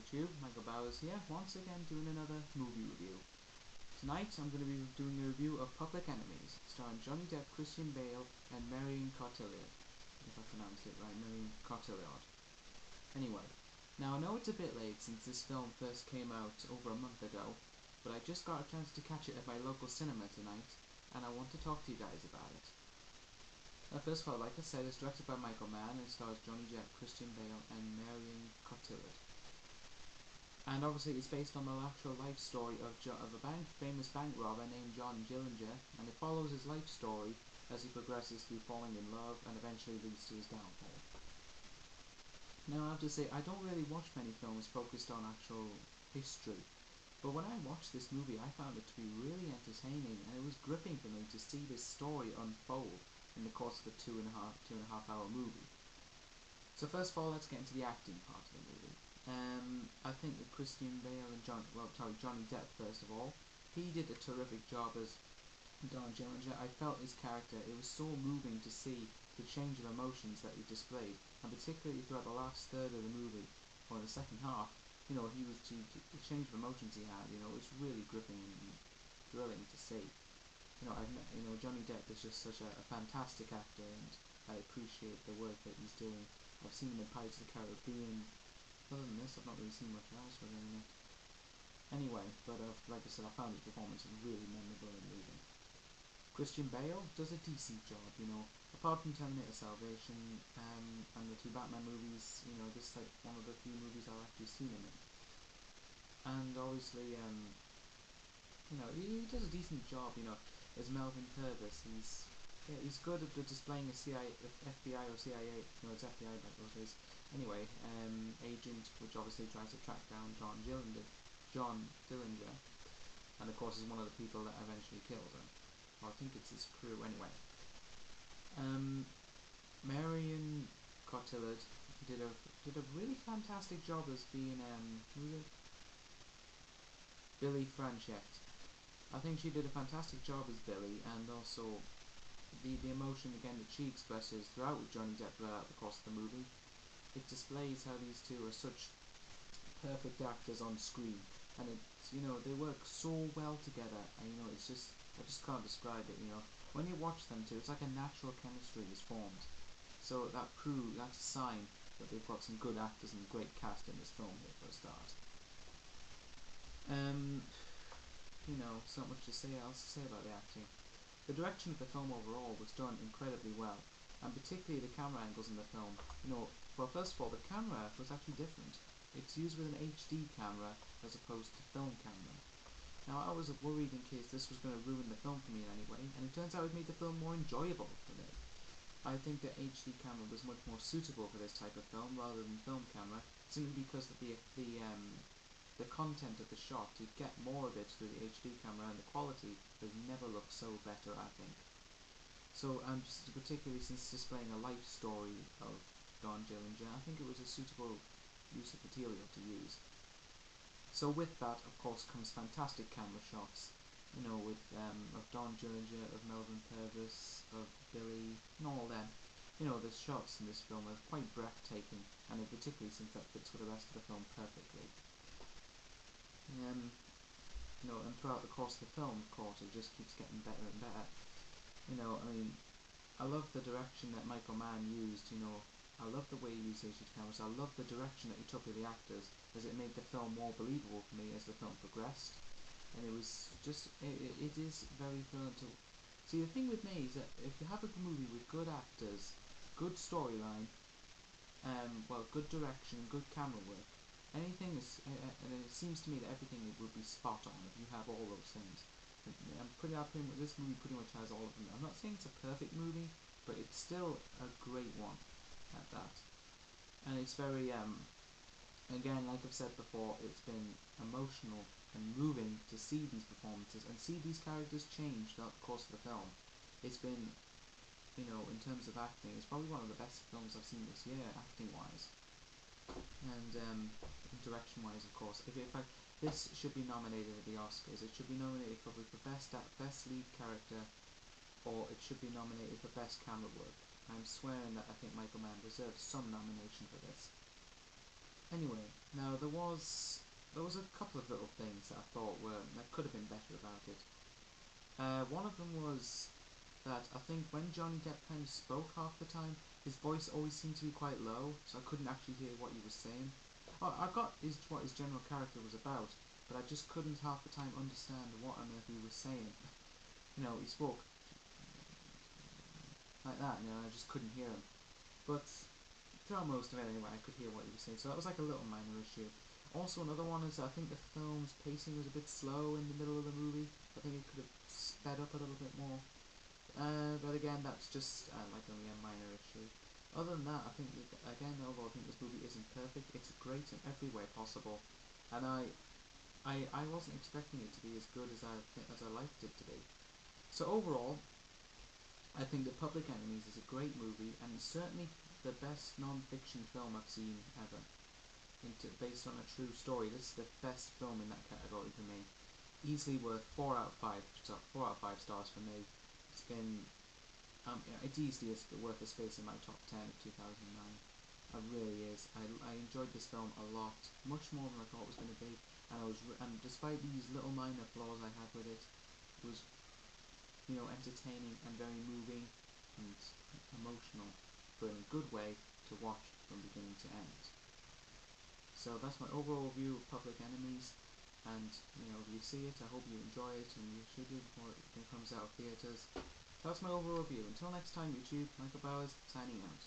YouTube, Michael Bowers here, once again doing another movie review. Tonight I'm going to be doing a review of Public Enemies, starring Johnny Depp, Christain, Bale, and Marion Cotillard. If I pronounced it right, Marion Cotillard. Anyway, now I know it's a bit late since this film first came out over a month ago, but I just got a chance to catch it at my local cinema tonight, and I want to talk to you guys about it. First of all, like I said, it's directed by Michael Mann and stars Johnny Depp, Christain Bale, and Marion Cotillard. And obviously, it's based on the actual life story of a famous bank robber named John Dillinger, and it follows his life story as he progresses through falling in love and eventually leads to his downfall. Now, I have to say, I don't really watch many films focused on actual history, but when I watched this movie, I found it to be really entertaining, and it was gripping for me to see this story unfold in the course of the two and a half hour movie. So first of all, let's get into the acting part of the movie. I think that Christain Bale and Johnny Depp, first of all, he did a terrific job as John Dillinger. I felt his character, it was so moving to see the change of emotions that he displayed, and particularly throughout the last third of the movie, or the second half, the change of emotions he had, it was really gripping and thrilling to see. Johnny Depp is just such a fantastic actor, and I appreciate the work that he's doing. I've seen him in Pirates of the Caribbean. Other than this, I've not really seen much else with him in it. Anyway, but like I said, I found his performance really memorable and moving. Christain Bale does a decent job, apart from Terminator Salvation and the two Batman movies, this is like one of the few movies I've actually seen him in. And obviously, he does a decent job, as Melvin Purvis. He's good at displaying a FBI or CIA, no, it's FBI back those days. Anyway, agent, which obviously tries to track down John Dillinger, and of course is one of the people that eventually kills him. Well, I think it's his crew, anyway. Marion Cotillard did a really fantastic job as being Billy Franchette. I think she did a fantastic job as Billy, and also the emotion again that she expresses throughout with Johnny Depp throughout the course of the movie. It displays how these two are such perfect actors on screen, and it's they work so well together. And I just can't describe it. When you watch them two, it's like a natural chemistry is formed. So that's a sign that they've got some good actors and great cast in this film here for a start. So not much else to say about the acting. The direction of the film overall was done incredibly well, and particularly the camera angles in the film. First of all, the camera was actually different. It's used with an HD camera as opposed to film camera. Now, I was worried in case this was going to ruin the film for me in any way, and it turns out it made the film more enjoyable for me. I think the HD camera was much more suitable for this type of film rather than film camera, simply because of the content of the shot. You get more of it through the HD camera, and the quality has never looked so better, I think. So, particularly since displaying a life story of John Dillinger, I think it was a suitable use of material to use. So with that, of course, comes fantastic camera shots, with of Don Dillinger, of Melvin Purvis, of Billy, and all them. The shots in this film are quite breathtaking, and particularly since that fits with the rest of the film perfectly. And throughout the course of the film, of course, it just keeps getting better and better. I love the direction that Michael Mann used, I love the way he used HD cameras. I love the direction that he took with the actors, as it made the film more believable for me as the film progressed. And it was just, it is very thrilling to see. The thing with me is that if you have a movie with good actors, good storyline, good direction, good camera work, anything is, and it seems to me that everything would be spot on if you have all those things. This movie pretty much has all of them. I'm not saying it's a perfect movie, but it's still a great one at that. And it's very, again, like I've said before, it's been emotional and moving to see these performances and see these characters change throughout the course of the film. It's been, in terms of acting, it's probably one of the best films I've seen this year, acting-wise. And direction-wise, of course. This should be nominated at the Oscars. It should be nominated probably for best lead character, or it should be nominated for best camera work. I'm swearing that I think Michael Mann deserves some nomination for this. Anyway, now there was a couple of little things that I thought that could have been better about it. One of them was that I think when Johnny Depp kind of spoke half the time, his voice always seemed to be quite low, so I couldn't actually hear what he was saying. Well, I got what his general character was about, but I just couldn't half the time understand what on earth he was saying. He spoke like that, I just couldn't hear him. But throughout most of it anyway, I could hear what he was saying, so that was like a little minor issue. Also, another one is I think the film's pacing was a bit slow in the middle of the movie. I think it could have sped up a little bit more. But again, that's just like only a minor issue. Other than that, I think again, overall, I think this movie isn't perfect. It's great in every way possible, and I wasn't expecting it to be as good as I liked it to be. So overall, I think The Public Enemies is a great movie, and it's certainly the best non-fiction film I've seen ever. Based on a true story, this is the best film in that category for me. Easily worth 4 out of 5. 4 out of 5 stars for me. It's been, it's easily worth a space in my top 10 of 2009. It really is. I enjoyed this film a lot, much more than I thought it was going to be. And despite these little minor flaws I had with it, it was entertaining and very moving and emotional, but in a good way to watch from beginning to end. So that's my overall view of Public Enemies, and if you see it, I hope you enjoy it, and you should do before it comes out of theatres. That's my overall view. Until next time, YouTube, Michael Bowers, signing out.